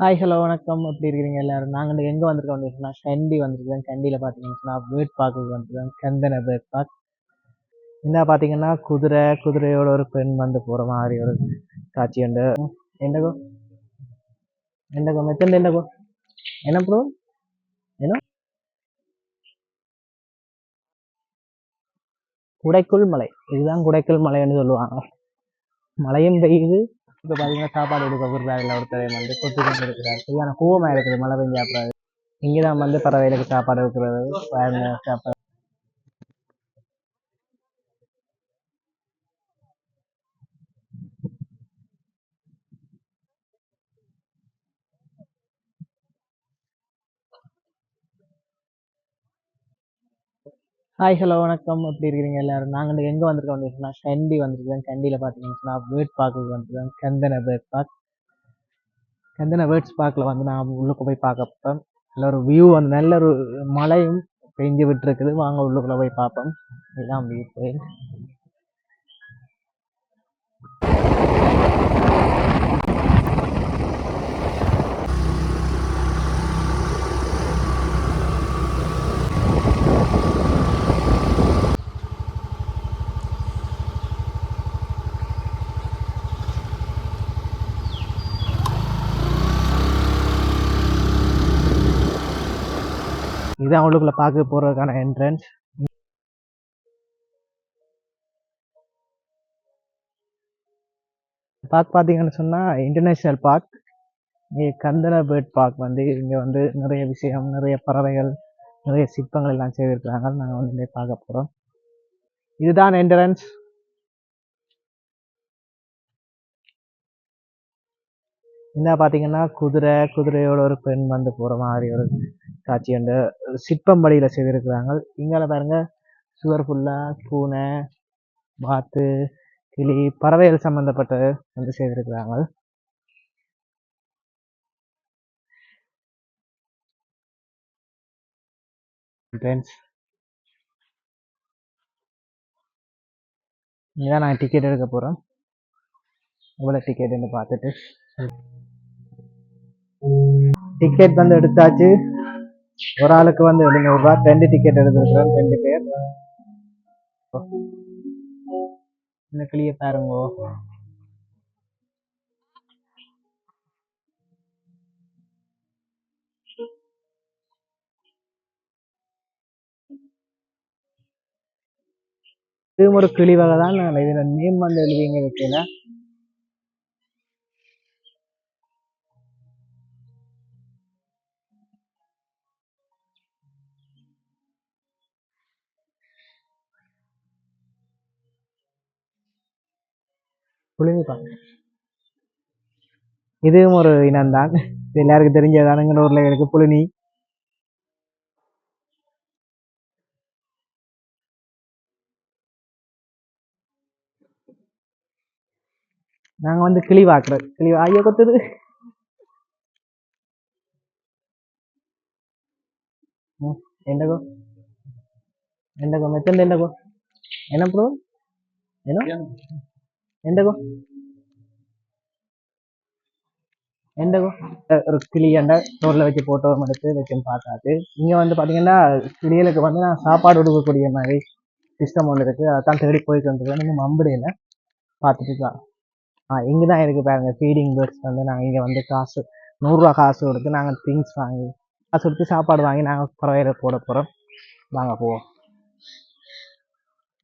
Hi hello வணக்கம். எப்படி இருக்கிறீங்க எல்லாரும்? நாங்கள் இன்றைக்கி எங்கே வந்திருக்கோம் அப்படின்னு சொன்னால் கண்டி வந்திருக்கோம். கண்டியில் பார்த்தீங்கன்னு சொன்னால் பேர்ட் பார்க்குக்கு வந்திருக்கோம். கந்தன பேர்ட் பார்க். என்ன பார்த்தீங்கன்னா குதிரையோட ஒரு பெண் வந்து போகிற மாதிரி ஒரு காட்சி உண்டு. என்னகோ என்னகோ மெத்தல் என்னகோ என்ன ப்ரோ? என்ன குடைக்குள் மலை, இதுதான் குடைக்குள் மலைன்னு சொல்லுவாங்க. மழையும் பெய்யுது. இப்போ பார்த்தீங்கன்னா சாப்பாடு எடுக்க கொடுக்குறாரு ஒருத்தர் வந்து கொத்து கொண்டு இருக்கிறார். சரியான கோவமாக இருக்குது மழை பெஞ்சா. அப்புறம் இங்கே தான் வந்து பறவைகளுக்கு சாப்பாடு இருக்கிறது. சாப்பாடு. ஹாய் ஹலோ வணக்கம். எப்படி இருக்கிறீங்க எல்லாரும்? நாங்கள் இன்றைக்கி எங்கே வந்திருக்கோம் அப்படின்னு சொன்னால் கண்டி வந்திருக்கோம். கண்டியில் பார்த்தீங்கன்னு சொன்னால் பேர்ட் பார்க்குக்கு வந்திருக்கோம். கந்தன பேர்ட் பார்க். கந்தன பேர்ட்ஸ் பார்க்கில் வந்து நான் உள்ளுக்கு போய் பார்க்க போகிறோம். நல்ல ஒரு வியூ வந்து நல்ல ஒரு மழையும் பெஞ்சு விட்டுருக்குது. வாங்க உள்ளுக்குள்ளே போய் பார்ப்போம். இதுதான் வியூ போய். இதுதான் உள்ளுக்குள்ளே பார்க்க போகிறதுக்கான என்ட்ரன்ஸ். பார்க் பார்த்தீங்கன்னு சொன்னால் இன்டர்நேஷ்னல் பார்க். கந்தன பேர்ட் பார்க் வந்து இங்கே வந்து நிறைய விஷயம், நிறைய பறவைகள், நிறைய சிற்பங்கள் எல்லாம் செய்திருக்கிறாங்க. நாங்கள் வந்து இங்கே பார்க்க போகிறோம். இதுதான் என்ட்ரன்ஸ். என்ன பார்த்தீங்கன்னா குதிரையோட ஒரு பெண் வந்து போகிற மாதிரி ஒரு காட்சி உண்டு. சிற்பம் படியில் செய்திருக்கிறாங்க. இங்கால பாருங்க, சுவர் ஃபுல்லாக பூனை, வாத்து, கிளி, பறவைகள் சம்மந்தப்பட்டது வந்து செய்திருக்கிறாங்க. ஃப்ரெண்ட்ஸ், இதான் நான் டிக்கெட் எடுக்க போகிறோம். எவ்வளோ டிக்கெட்டுன்னு பார்த்துட்டு டிக்கெட் வந்து எடுத்தாச்சு. ஒரு ஆளுக்கு வந்து 700 ரூபா. 2 டிக்கெட் எடுத்துருக்குறோம், 2 பேர். இந்த கிளியை பாருங்கோ. இதுவும் ஒரு கிளி வகை தான். இதில் நேம் வந்து எழுதிங்க வைக்கல. புளிங்க பாருங்க. இதுவும் ஒரு இனம்தான். எல்லாருக்கும் தெரிஞ்சதானுங்க ஊரில் இருக்கு புலினி. நாங்க வந்து கிளி வாக்குறோம். கிளி ஐயோ கொத்துது. என்னகோ என்னகோ மெத்தல் என்னகோ என்ன ப்ரோ? என்ன என்னகோ என்னகோ ஒரு கிளியாண்ட தோரில் வச்சு போட்டோ எடுத்து வச்சு பார்த்தாது. இங்கே வந்து பார்த்தீங்கன்னா கிளிகளுக்கு வந்து நான் சாப்பாடு கொடுக்கக்கூடிய மாதிரி சிஸ்டம் ஒன்று இருக்குது. அதான் தேடி போயிட்டு வந்துருக்கேன். நீங்கள் மம்படியில் பார்த்துட்டு தான். இங்கே தான் இருக்குது பாருங்க, ஃபீடிங் பேர்ட்ஸ் வந்து நாங்கள் இங்கே வந்து காசு 100 ரூபா காசு கொடுத்து நாங்கள் திங்ஸ் வாங்கி காசு கொடுத்து சாப்பாடு வாங்கி நாங்கள் பறவையில போட போகிறோம். வாங்க போவோம்.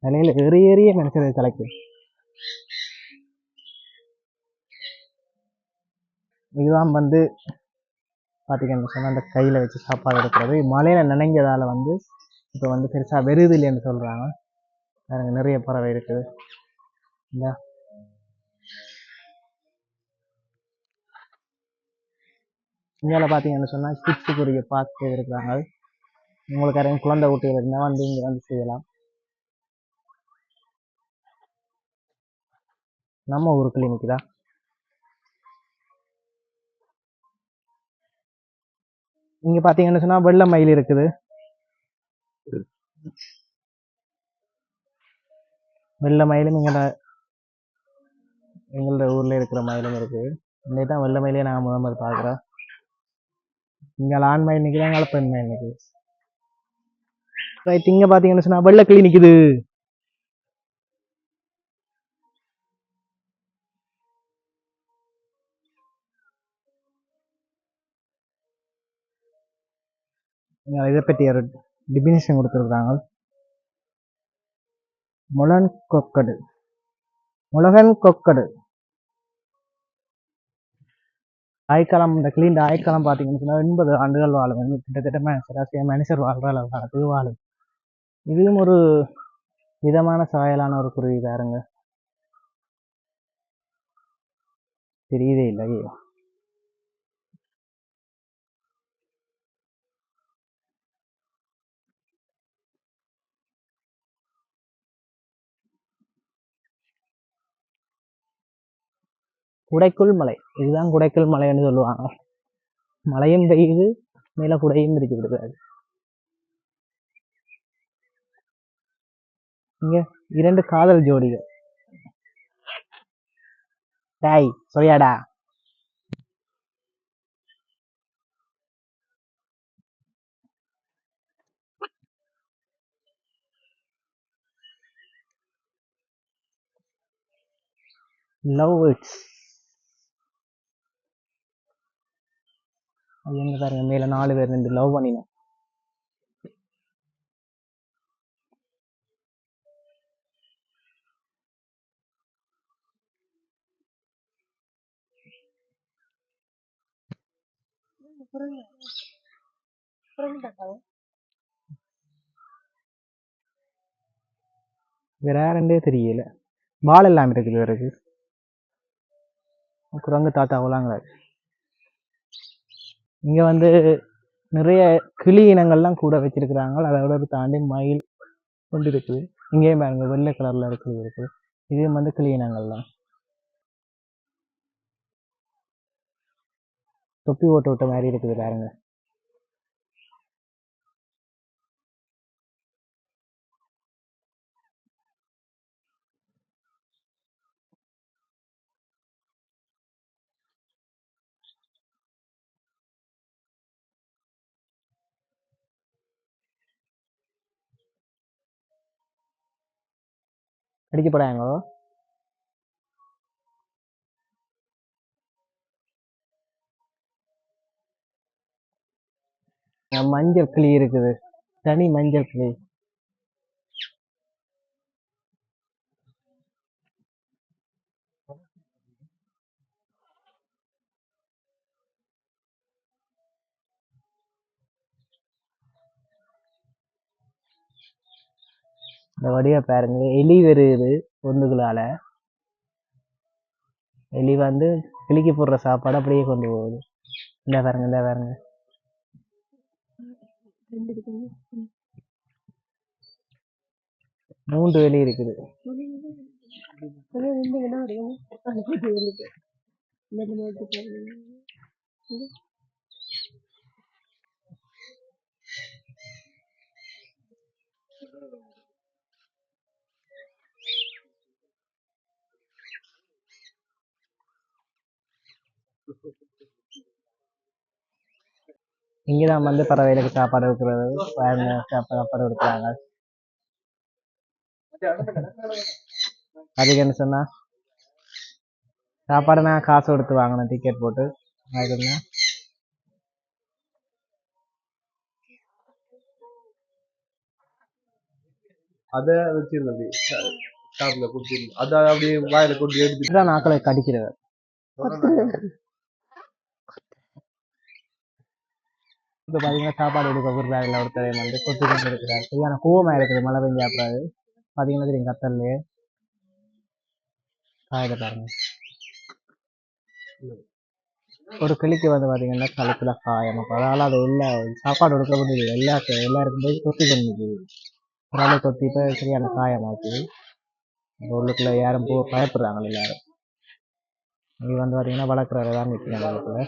நிலையில் ஏறிய மனுஷர்கள் தலைக்கு. இதுதான் வந்து பார்த்தீங்கன்னு சொன்னால் அந்த கையில் வச்சு சாப்பாடு எடுக்கிறது. மழையில் நினைஞ்சதால் வந்து இப்போ வந்து பெருசாக வெறுது இல்லைன்னு சொல்கிறாங்க. எனக்கு நிறைய பறவை இருக்குது. இந்த இந்தியாவில் பார்த்தீங்கன்னு சொன்னால் கிட்ஸுக்குரிய பார்க் செய்திருக்கிறாங்க. உங்களுக்கு யாரையும் குழந்தை குட்டிகள் இருந்தால் வந்து இங்கே வந்து செய்யலாம். நம்ம ஊர் கிளினிக்கு தான். இங்கே பார்த்தீங்கன்னு சொன்னால் வெள்ளை மயில் இருக்குது. வெள்ளை மயிலும் எங்களோட ஊரில் இருக்கிற மயிலும் இருக்குது. இன்னைக்கு தான் வெள்ளை மயிலே நாங்கள் முதல் பார்க்குறோம். இங்கே ஆண் மயில் நிற்கிறாங்க, பெண் மயில் நிற்குது. ரைட், இங்கே பார்த்தீங்கன்னு சொன்னால் வெள்ளை கிளி நிற்குது. இதை பற்றி ஒரு டிபினிஷன் கொடுத்துருக்குறாங்க. முலன் கொக்கடு, முலகன் கொக்கடு. ஆய்க்காலம், இந்த கிளீன் ஆய்க்காலம் பார்த்தீங்கன்னு சொன்னால் 80 ஆண்டுகள் வாழும். கிட்டத்தட்ட சராசரியாக மனுஷர் வாழ்ற அளவுக்கு வாழும். இதுவும் ஒரு விதமான சாயலான ஒரு குருவி பாருங்க, தெரியவே இல்லை. குடைக்குள் மலை, இதுதான் குடைக்குள் மலைன்னு சொல்லுவாங்க. மழையும் பெய்யுது, மேல குடையும் இருக்கு விடுறாரு. இங்க 2 காதல் ஜோடிகள். டாய் சொல்லியாடா. Love birds. என்ன பாருங்க, மேல 4 பேர் நின்று லவ் பண்ணினோம். வேற யாருன்றே தெரியல. பால் எல்லாம் இருக்குது இவருக்கு. குரங்கு தாத்தா உலாங்கிறாரு. இங்க வந்து நிறைய கிளி இனங்கள்லாம் கூட வச்சிருக்கிறாங்க. அதோட தாண்டி மயில் கொண்டு இருக்குது. இங்கேயும் பாருங்க, வெள்ளை கலர்ல இருக்குது. இதுவும் வந்து கிளி இனங்கள் தான். தொப்பி ஓட்ட விட்ட மாதிரி இருக்குது பாருங்க. அடிக்கப்படாங்களோ. மஞ்சள் கிளி இருக்குது, தனி மஞ்சள் கிளி. இந்த வடிவ பாருங்க, எலி வருது பொந்துகளால. எலி வந்து கிளிக்கு போடுற சாப்பாடு அப்படியே கொண்டு போகுது. இந்த பாருங்க, இந்த பாருங்க. 3 எலி இருக்குது. இங்கதான் வந்து பறவைகளுக்கு சாப்பாடு இருக்கிறது. சாப்பாடு கொடுக்குறாங்க. அதுக்கு என்ன சொன்னா, சாப்பாடு நான் காசு கொடுத்து வாங்கணும், டிக்கெட் போட்டு. அதுக்குன்னா அதை வச்சிருந்தது ஷாப்ல கொடுத்துருந்தோம். அதை அப்படியே வாயில கொண்டு எடுத்துட்டு நாக்களை கடிக்கிறது. இப்போ பார்த்தீங்கன்னா சாப்பாடு எடுக்க கொடுக்குறாங்க. ஒருத்தர் வந்து கொத்து கொண்டு இருக்கிறார். சரியான கோவமாக இருக்குது. மழை பெஞ்சு அப்புறாது பார்த்தீங்கன்னா தெரியும், கத்தல்லையே காயத்தை பாருங்க. ஒரு கிளிக்கு வந்து பார்த்தீங்கன்னா கழுத்துல காயம். அப்போ அதனால அது சாப்பாடு கொடுக்க முடியுது. எல்லாருக்கும் போய் கொத்தி கொண்டு ஒரு ஆளை கொத்திட்டு சரியான காயமாக்குது. உள்ளுக்குள்ள யாரும் பயப்படுறாங்க எல்லாரும். இது வந்து பார்த்தீங்கன்னா வளர்க்குறவரை தான் நிற்கிறாங்க உள்ளுக்குள்ள.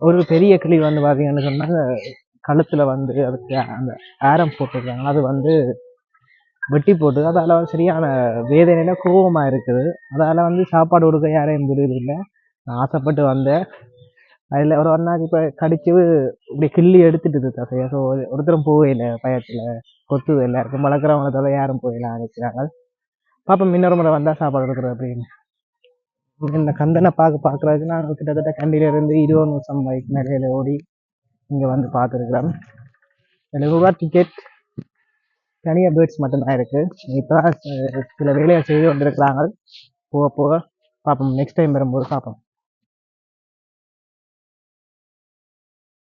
ஒரு பெரிய கிளி வந்து பார்த்தீங்கன்னு சொன்னாங்க, கழுத்துல வந்து அதுக்கு அந்த ஆரம் போட்டுருக்காங்க. அது வந்து வெட்டி போட்டு அதால சரியான வேதனையில கோபமா இருக்குது. அதால வந்து சாப்பாடு கொடுக்க யாரையும் விடுறது இல்லை. நான் ஆசைப்பட்டு வந்தேன். அதில் ஒரு நாள் இப்போ கடிச்சு இப்படி கிள்ளி எடுத்துட்டு தசையை. ஸோ ஒருத்தரும் போகல பயத்தில், கொத்து எல்லாருக்கும் வளர்க்குறவங்கள தவிர யாரும் போயிடலாம் நினைக்கிறாங்க. பாப்பா இன்னொரு முறை வந்தால் சாப்பாடு கொடுக்குறது அப்படின்னு. இந்த கந்தனை பார்க்குறதுக்கு நான் கிட்டத்தட்ட கண்டியிலேருந்து 20 நிமிஷம் பைக் நிறைய ஓடி இங்கே வந்து பார்த்துருக்குறேன். 7 ரூபா டிக்கெட். தனியாக பேர்ட்ஸ் மட்டும்தான் இருக்குது. இப்போ சில வேலையை செய்து கொண்டிருக்கிறாங்க. போக போக பார்ப்போம், நெக்ஸ்ட் டைம் வரும்போது பார்ப்போம்.